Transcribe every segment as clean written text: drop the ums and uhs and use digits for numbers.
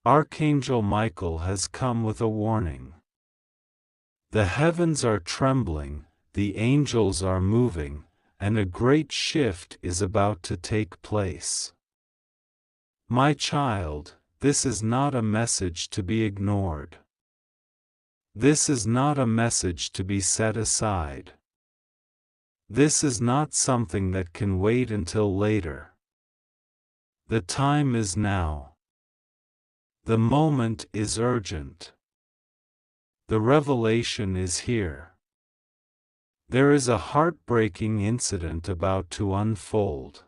Archangel Michael has come with a warning. The heavens are trembling, the angels are moving, and a great shift is about to take place. My child, this is not a message to be ignored. This is not a message to be set aside. This is not something that can wait until later. The time is now. The moment is urgent. The revelation is here. There is a heartbreaking incident about to unfold.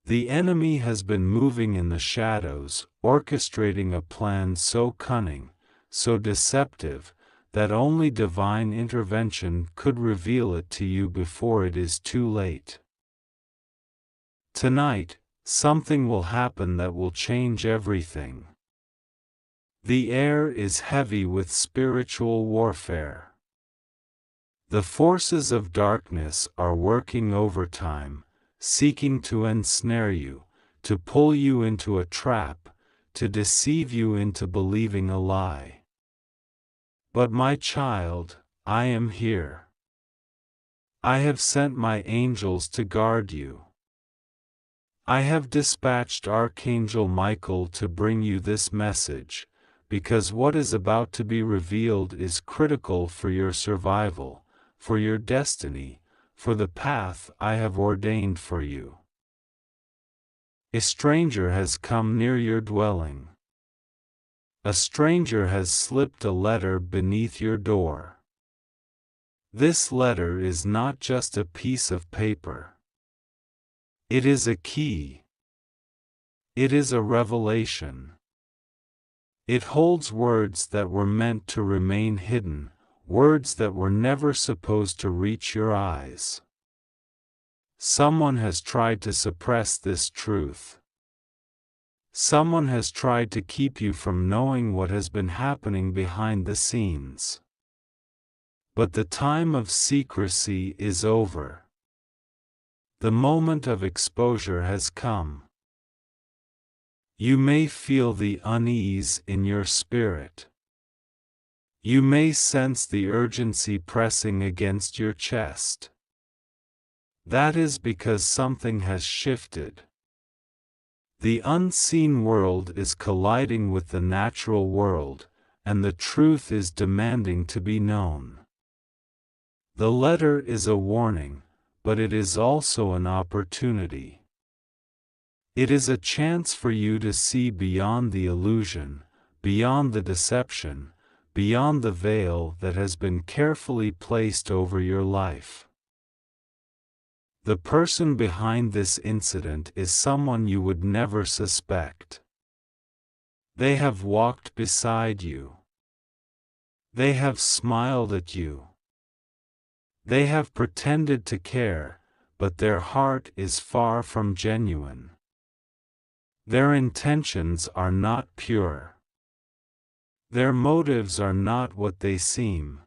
The enemy has been moving in the shadows, orchestrating a plan so cunning, so deceptive, that only divine intervention could reveal it to you before it is too late. Tonight, something will happen that will change everything. The air is heavy with spiritual warfare. The forces of darkness are working overtime, seeking to ensnare you, to pull you into a trap, to deceive you into believing a lie. But my child, I am here. I have sent my angels to guard you. I have dispatched Archangel Michael to bring you this message, because what is about to be revealed is critical for your survival, for your destiny, for the path I have ordained for you. A stranger has come near your dwelling. A stranger has slipped a letter beneath your door. This letter is not just a piece of paper. It is a key. It is a revelation. It holds words that were meant to remain hidden, words that were never supposed to reach your eyes. Someone has tried to suppress this truth. Someone has tried to keep you from knowing what has been happening behind the scenes. But the time of secrecy is over. The moment of exposure has come. You may feel the unease in your spirit. You may sense the urgency pressing against your chest. That is because something has shifted. The unseen world is colliding with the natural world, and the truth is demanding to be known. The letter is a warning, but it is also an opportunity. It is a chance for you to see beyond the illusion, beyond the deception, beyond the veil that has been carefully placed over your life. The person behind this incident is someone you would never suspect. They have walked beside you. They have smiled at you. They have pretended to care, but their heart is far from genuine. Their intentions are not pure. Their motives are not what they seem.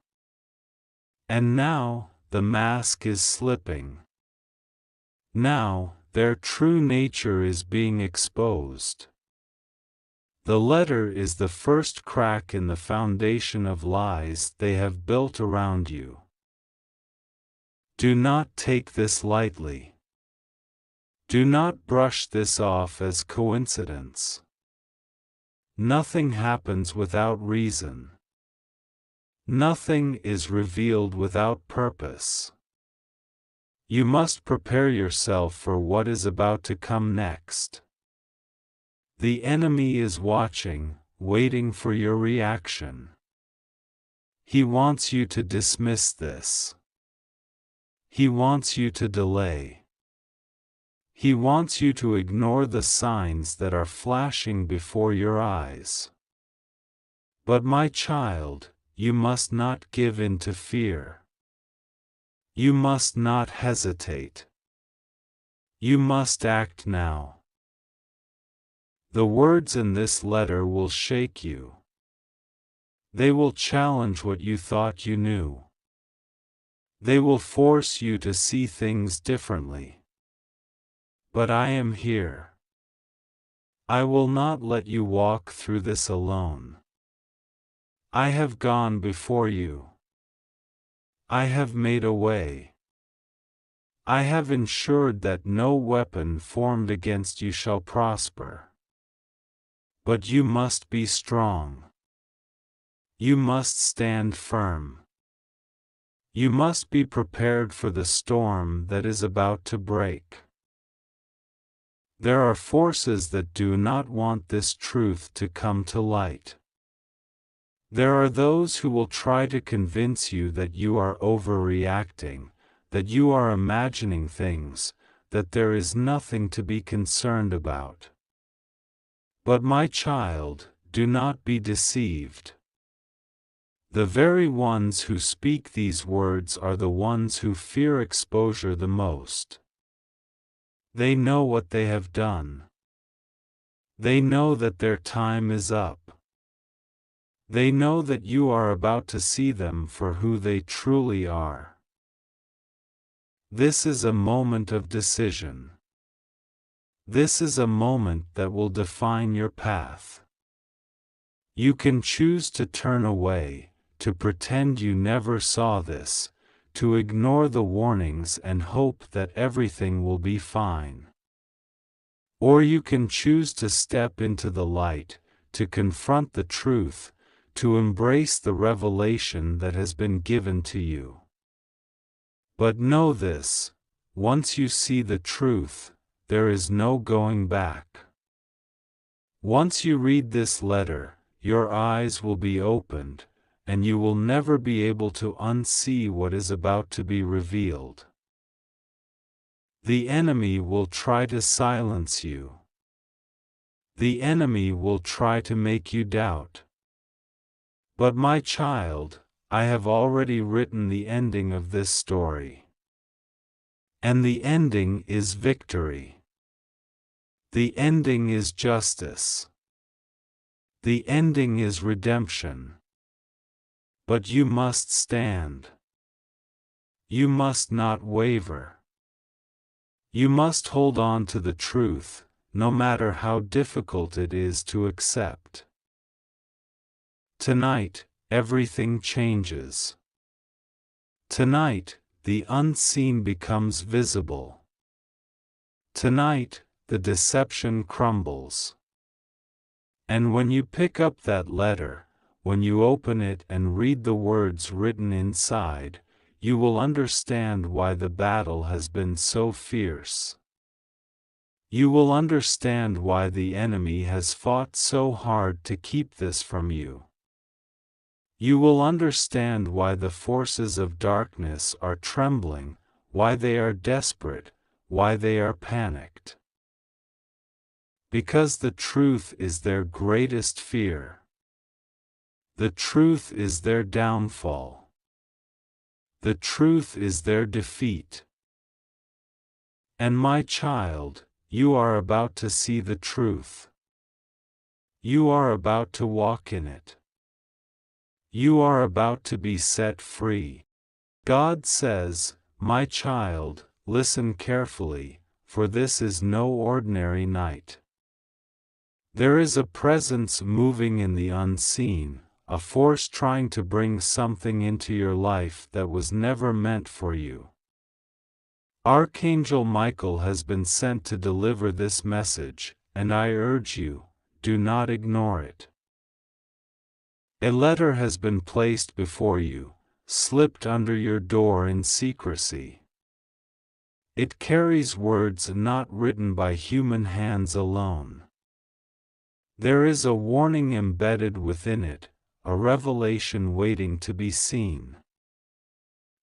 And now, the mask is slipping. Now, their true nature is being exposed. The letter is the first crack in the foundation of lies they have built around you. Do not take this lightly. Do not brush this off as coincidence. Nothing happens without reason. Nothing is revealed without purpose. You must prepare yourself for what is about to come next. The enemy is watching, waiting for your reaction. He wants you to dismiss this. He wants you to delay. He wants you to ignore the signs that are flashing before your eyes. But my child, you must not give in to fear. You must not hesitate. You must act now. The words in this letter will shake you. They will challenge what you thought you knew. They will force you to see things differently. But I am here. I will not let you walk through this alone. I have gone before you. I have made a way. I have ensured that no weapon formed against you shall prosper. But you must be strong. You must stand firm. You must be prepared for the storm that is about to break. There are forces that do not want this truth to come to light. There are those who will try to convince you that you are overreacting, that you are imagining things, that there is nothing to be concerned about. But my child, do not be deceived. The very ones who speak these words are the ones who fear exposure the most. They know what they have done. They know that their time is up. They know that you are about to see them for who they truly are. This is a moment of decision. This is a moment that will define your path. You can choose to turn away, to pretend you never saw this, to ignore the warnings and hope that everything will be fine. Or you can choose to step into the light, to confront the truth, to embrace the revelation that has been given to you. But know this, once you see the truth, there is no going back. Once you read this letter, your eyes will be opened, and you will never be able to unsee what is about to be revealed. The enemy will try to silence you. The enemy will try to make you doubt. But my child, I have already written the ending of this story. And the ending is victory. The ending is justice. The ending is redemption. But you must stand. You must not waver. You must hold on to the truth, no matter how difficult it is to accept. Tonight, everything changes. Tonight, the unseen becomes visible. Tonight, the deception crumbles. And when you pick up that letter, when you open it and read the words written inside, you will understand why the battle has been so fierce. You will understand why the enemy has fought so hard to keep this from you. You will understand why the forces of darkness are trembling, why they are desperate, why they are panicked. Because the truth is their greatest fear. The truth is their downfall. The truth is their defeat. And my child, you are about to see the truth. You are about to walk in it. You are about to be set free. God says, my child, listen carefully, for this is no ordinary night. There is a presence moving in the unseen, a force trying to bring something into your life that was never meant for you. Archangel Michael has been sent to deliver this message, and I urge you, do not ignore it. A letter has been placed before you, slipped under your door in secrecy. It carries words not written by human hands alone. There is a warning embedded within it, a revelation waiting to be seen.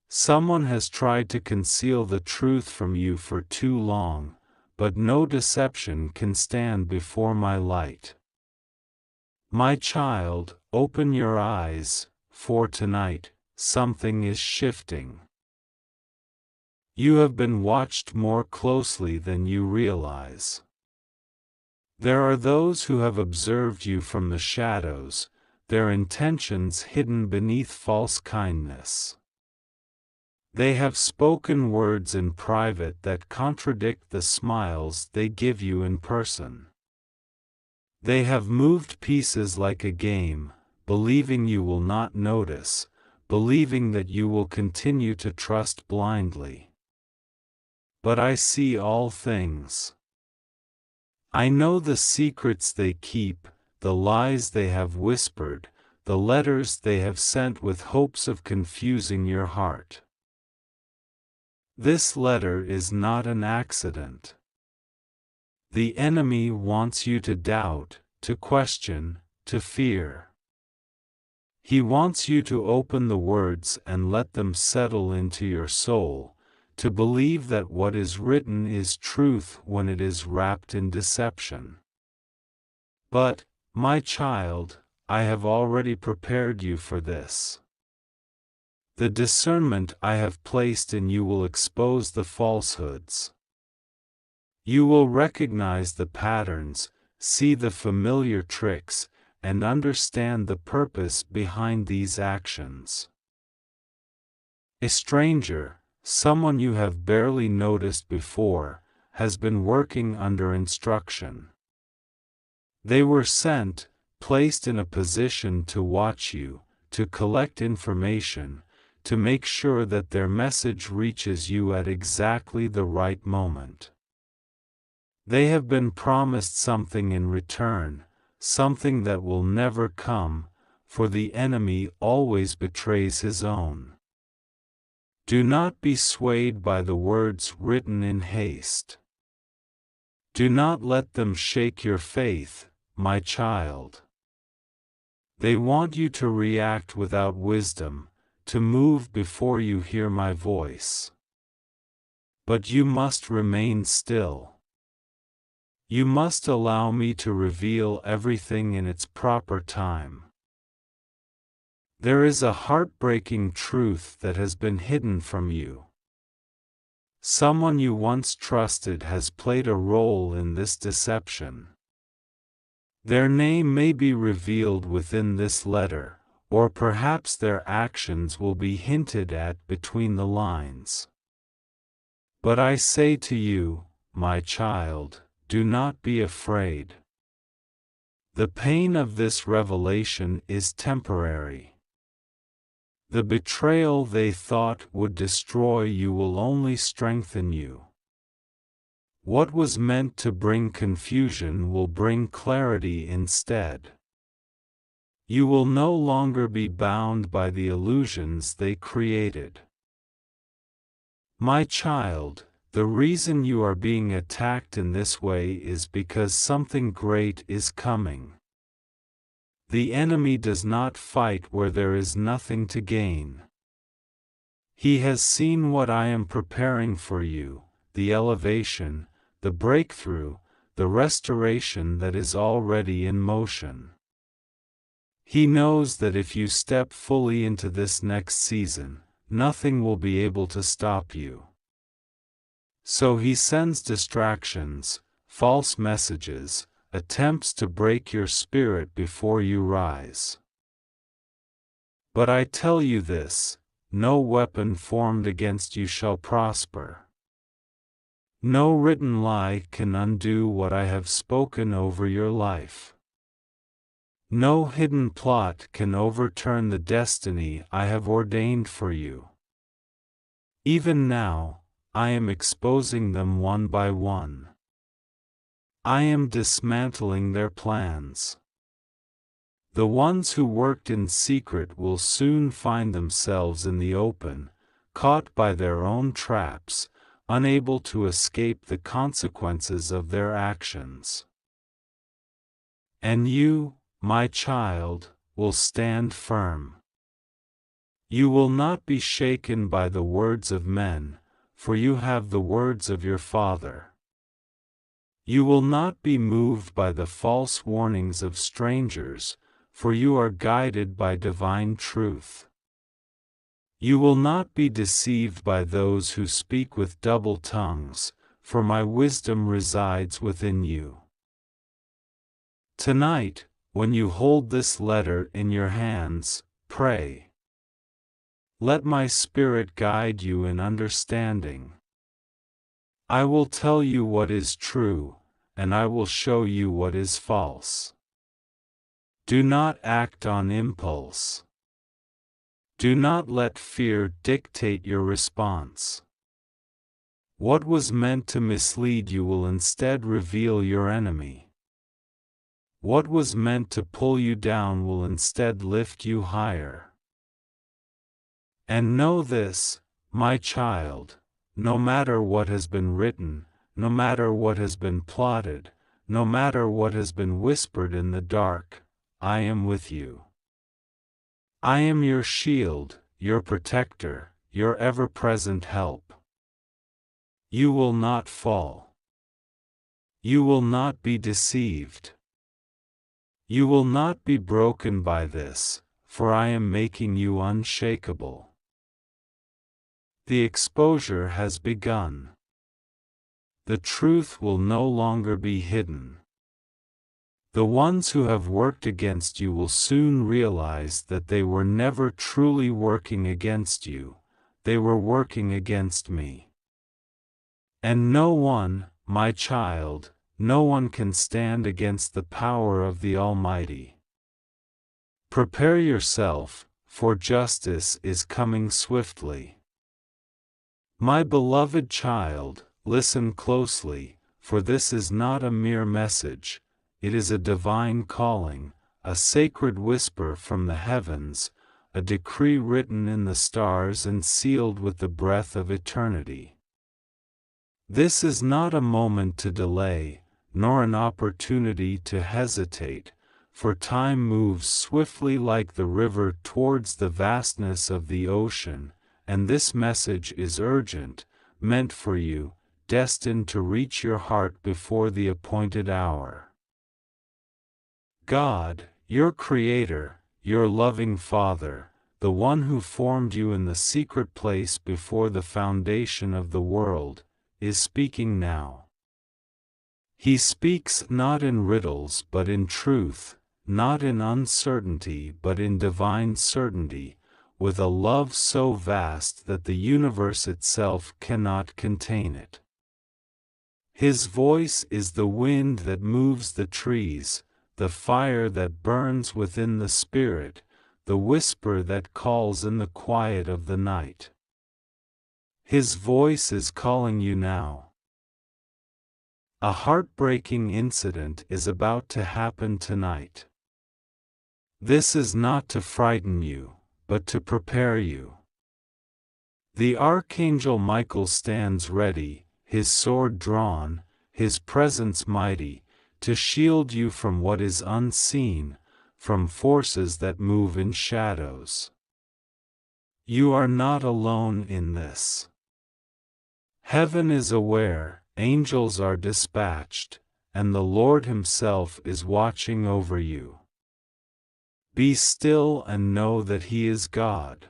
Someone has tried to conceal the truth from you for too long, but no deception can stand before my light. My child, open your eyes, for tonight, something is shifting. You have been watched more closely than you realize. There are those who have observed you from the shadows, their intentions hidden beneath false kindness. They have spoken words in private that contradict the smiles they give you in person. They have moved pieces like a game, believing you will not notice, believing that you will continue to trust blindly. But I see all things. I know the secrets they keep, the lies they have whispered, the letters they have sent with hopes of confusing your heart. This letter is not an accident. The enemy wants you to doubt, to question, to fear. He wants you to open the words and let them settle into your soul, to believe that what is written is truth when it is wrapped in deception. But, my child, I have already prepared you for this. The discernment I have placed in you will expose the falsehoods. You will recognize the patterns, see the familiar tricks, and understand the purpose behind these actions. A stranger, someone you have barely noticed before, has been working under instruction. They were sent, placed in a position to watch you, to collect information, to make sure that their message reaches you at exactly the right moment. They have been promised something in return, something that will never come, for the enemy always betrays his own. Do not be swayed by the words written in haste. Do not let them shake your faith, my child. They want you to react without wisdom, to move before you hear my voice. But you must remain still. You must allow me to reveal everything in its proper time. There is a heartbreaking truth that has been hidden from you. Someone you once trusted has played a role in this deception. Their name may be revealed within this letter, or perhaps their actions will be hinted at between the lines. But I say to you, my child, do not be afraid. The pain of this revelation is temporary. The betrayal they thought would destroy you will only strengthen you. What was meant to bring confusion will bring clarity instead. You will no longer be bound by the illusions they created. My child, the reason you are being attacked in this way is because something great is coming. The enemy does not fight where there is nothing to gain. He has seen what I am preparing for you, the elevation, the breakthrough, the restoration that is already in motion. He knows that if you step fully into this next season, nothing will be able to stop you. So he sends distractions, false messages, attempts to break your spirit before you rise. But I tell you this, no weapon formed against you shall prosper. No written lie can undo what I have spoken over your life. No hidden plot can overturn the destiny I have ordained for you. Even now, I am exposing them one by one. I am dismantling their plans. The ones who worked in secret will soon find themselves in the open, caught by their own traps, unable to escape the consequences of their actions. And you, my child, will stand firm. You will not be shaken by the words of men, for you have the words of your Father. You will not be moved by the false warnings of strangers, for you are guided by divine truth. You will not be deceived by those who speak with double tongues, for my wisdom resides within you. Tonight, when you hold this letter in your hands, pray. Let my Spirit guide you in understanding. I will tell you what is true, and I will show you what is false. Do not act on impulse. Do not let fear dictate your response. What was meant to mislead you will instead reveal your enemy. What was meant to pull you down will instead lift you higher. And know this, my child, no matter what has been written, no matter what has been plotted, no matter what has been whispered in the dark, I am with you. I am your shield, your protector, your ever-present help. You will not fall. You will not be deceived. You will not be broken by this, for I am making you unshakable. The exposure has begun. The truth will no longer be hidden. The ones who have worked against you will soon realize that they were never truly working against you, they were working against me. And no one, my child, no one can stand against the power of the Almighty. Prepare yourself, for justice is coming swiftly. My beloved child, listen closely, for this is not a mere message, it is a divine calling, a sacred whisper from the heavens, a decree written in the stars and sealed with the breath of eternity. This is not a moment to delay, nor an opportunity to hesitate, for time moves swiftly like the river towards the vastness of the ocean, and this message is urgent, meant for you, destined to reach your heart before the appointed hour. God, your Creator, your loving Father, the one who formed you in the secret place before the foundation of the world, is speaking now. He speaks not in riddles but in truth, not in uncertainty but in divine certainty, with a love so vast that the universe itself cannot contain it. His voice is the wind that moves the trees, the fire that burns within the spirit, the whisper that calls in the quiet of the night. His voice is calling you now. A heartbreaking incident is about to happen tonight. This is not to frighten you, but to prepare you. The Archangel Michael stands ready, his sword drawn, his presence mighty, to shield you from what is unseen, from forces that move in shadows. You are not alone in this. Heaven is aware, angels are dispatched, and the Lord Himself is watching over you. Be still and know that He is God.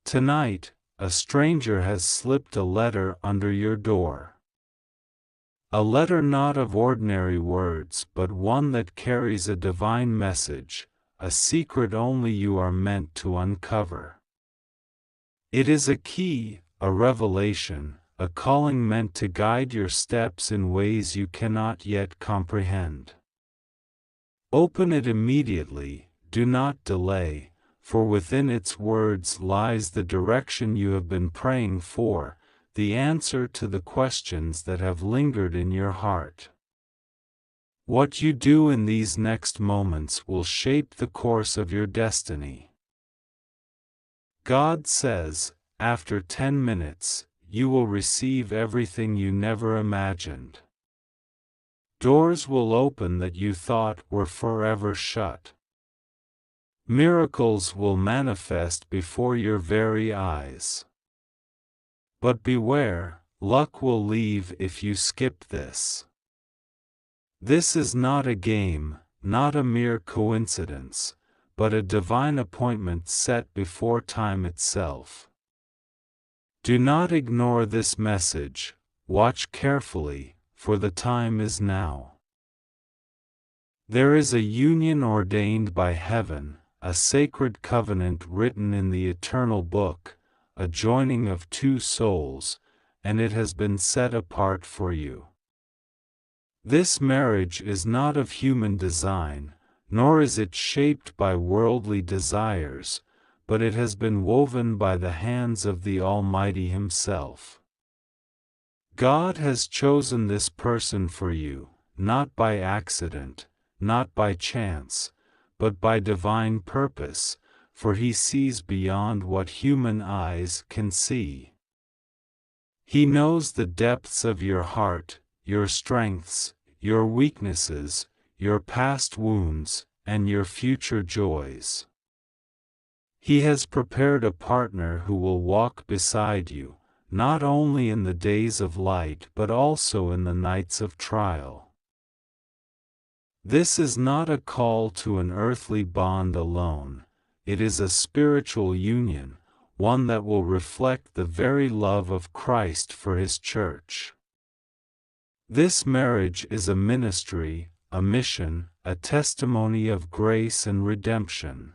Tonight, a stranger has slipped a letter under your door. A letter not of ordinary words but one that carries a divine message, a secret only you are meant to uncover. It is a key, a revelation, a calling meant to guide your steps in ways you cannot yet comprehend. Open it immediately, do not delay, for within its words lies the direction you have been praying for, the answer to the questions that have lingered in your heart. What you do in these next moments will shape the course of your destiny. God says, after 10 minutes, you will receive everything you never imagined. Doors will open that you thought were forever shut. Miracles will manifest before your very eyes. But beware, luck will leave if you skip this. This is not a game, not a mere coincidence, but a divine appointment set before time itself. Do not ignore this message, watch carefully, for the time is now. There is a union ordained by heaven, a sacred covenant written in the eternal book, a joining of two souls, and it has been set apart for you. This marriage is not of human design, nor is it shaped by worldly desires, but it has been woven by the hands of the Almighty Himself. God has chosen this person for you, not by accident, not by chance, but by divine purpose, for He sees beyond what human eyes can see. He knows the depths of your heart, your strengths, your weaknesses, your past wounds, and your future joys. He has prepared a partner who will walk beside you, not only in the days of light but also in the nights of trial. This is not a call to an earthly bond alone, it is a spiritual union, one that will reflect the very love of Christ for His church. This marriage is a ministry, a mission, a testimony of grace and redemption.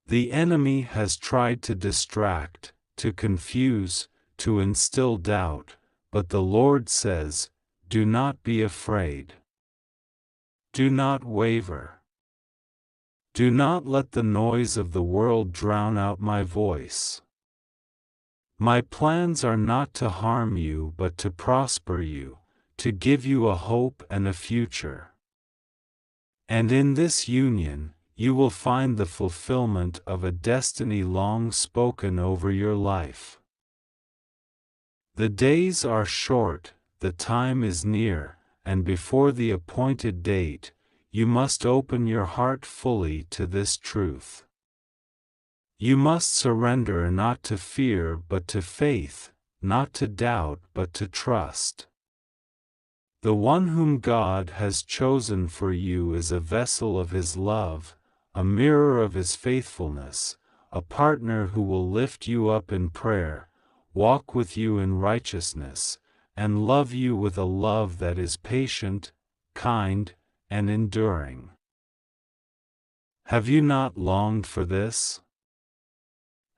The enemy has tried to distract, to confuse, to instill doubt, but the Lord says, "Do not be afraid. Do not waver. Do not let the noise of the world drown out my voice. My plans are not to harm you but to prosper you, to give you a hope and a future. And in this union, you will find the fulfillment of a destiny long spoken over your life. The days are short, the time is near, and before the appointed date, you must open your heart fully to this truth. You must surrender not to fear but to faith, not to doubt but to trust. The one whom God has chosen for you is a vessel of His love, a mirror of His faithfulness, a partner who will lift you up in prayer, walk with you in righteousness, and love you with a love that is patient, kind, and enduring. Have you not longed for this?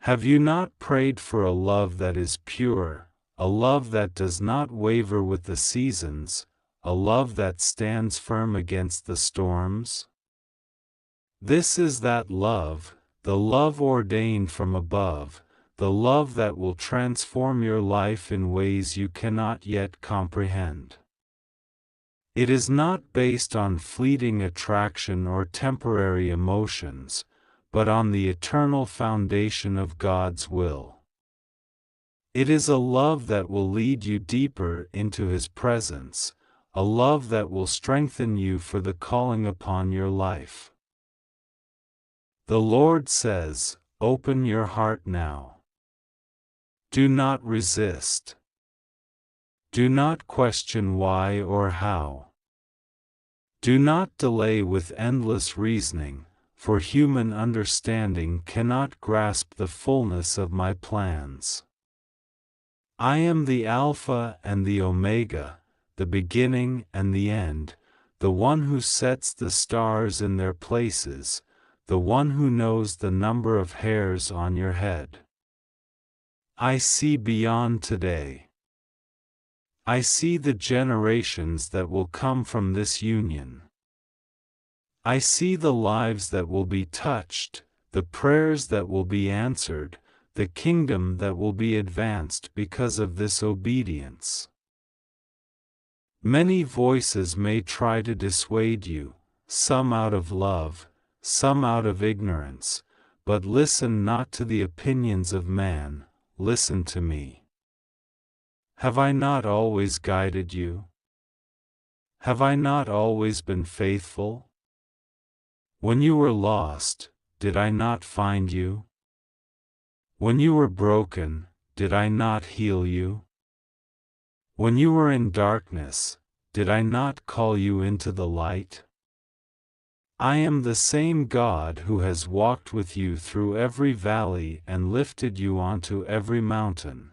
Have you not prayed for a love that is pure, a love that does not waver with the seasons, a love that stands firm against the storms? This is that love, the love ordained from above, the love that will transform your life in ways you cannot yet comprehend. It is not based on fleeting attraction or temporary emotions, but on the eternal foundation of God's will. It is a love that will lead you deeper into His presence, a love that will strengthen you for the calling upon your life. The Lord says, "Open your heart now. Do not resist. Do not question why or how. Do not delay with endless reasoning, for human understanding cannot grasp the fullness of my plans. I am the Alpha and the Omega, the beginning and the end, the one who sets the stars in their places, the one who knows the number of hairs on your head. I see beyond today. I see the generations that will come from this union. I see the lives that will be touched, the prayers that will be answered, the kingdom that will be advanced because of this obedience. Many voices may try to dissuade you, some out of love, some out of ignorance, but listen not to the opinions of man, listen to me. Have I not always guided you? Have I not always been faithful? When you were lost, did I not find you? When you were broken, did I not heal you? When you were in darkness, did I not call you into the light? I am the same God who has walked with you through every valley and lifted you onto every mountain.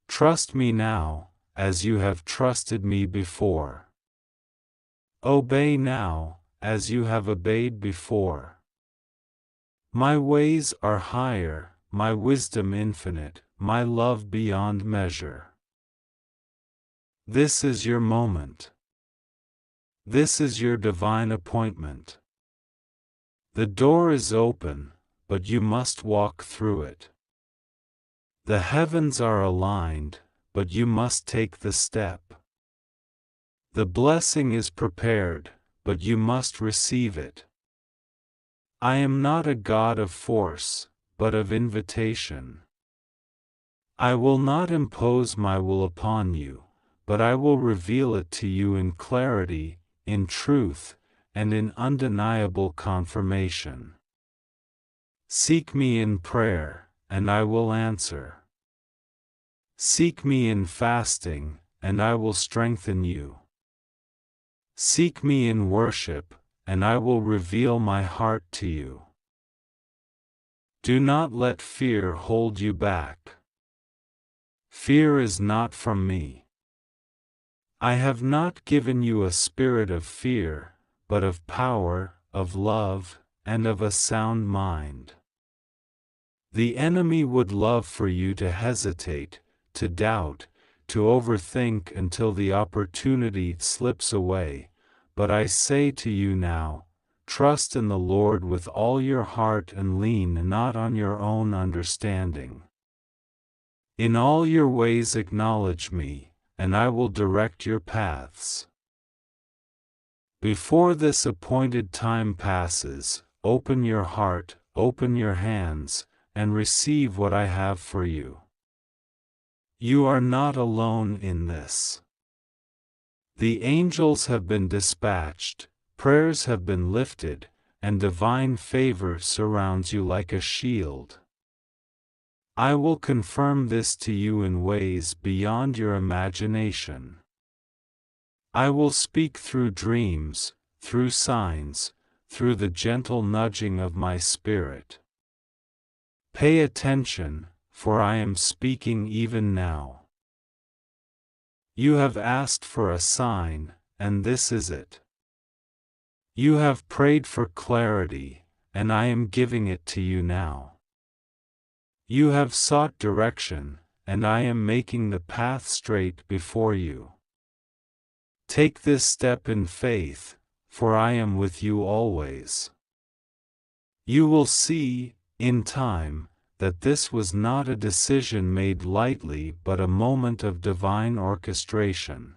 Trust me now, as you have trusted me before. Obey now, as you have obeyed before. My ways are higher, my wisdom infinite, my love beyond measure. This is your moment. This is your divine appointment. The door is open, but you must walk through it. The heavens are aligned, but you must take the step. The blessing is prepared, but you must receive it. I am not a God of force, but of invitation. I will not impose my will upon you, but I will reveal it to you in clarity, in truth, and in undeniable confirmation. Seek me in prayer, and I will answer. Seek me in fasting, and I will strengthen you. Seek me in worship, and I will reveal my heart to you. Do not let fear hold you back. Fear is not from me. I have not given you a spirit of fear, but of power, of love, and of a sound mind. The enemy would love for you to hesitate, to doubt, to overthink until the opportunity slips away, but I say to you now, trust in the Lord with all your heart and lean not on your own understanding. In all your ways acknowledge me, and I will direct your paths. Before this appointed time passes, open your heart, open your hands, and receive what I have for you. You are not alone in this. The angels have been dispatched, prayers have been lifted, and divine favor surrounds you like a shield. I will confirm this to you in ways beyond your imagination. I will speak through dreams, through signs, through the gentle nudging of my spirit. Pay attention, for I am speaking even now. You have asked for a sign, and this is it. You have prayed for clarity, and I am giving it to you now. You have sought direction, and I am making the path straight before you. Take this step in faith, for I am with you always. You will see, in time, that this was not a decision made lightly but a moment of divine orchestration.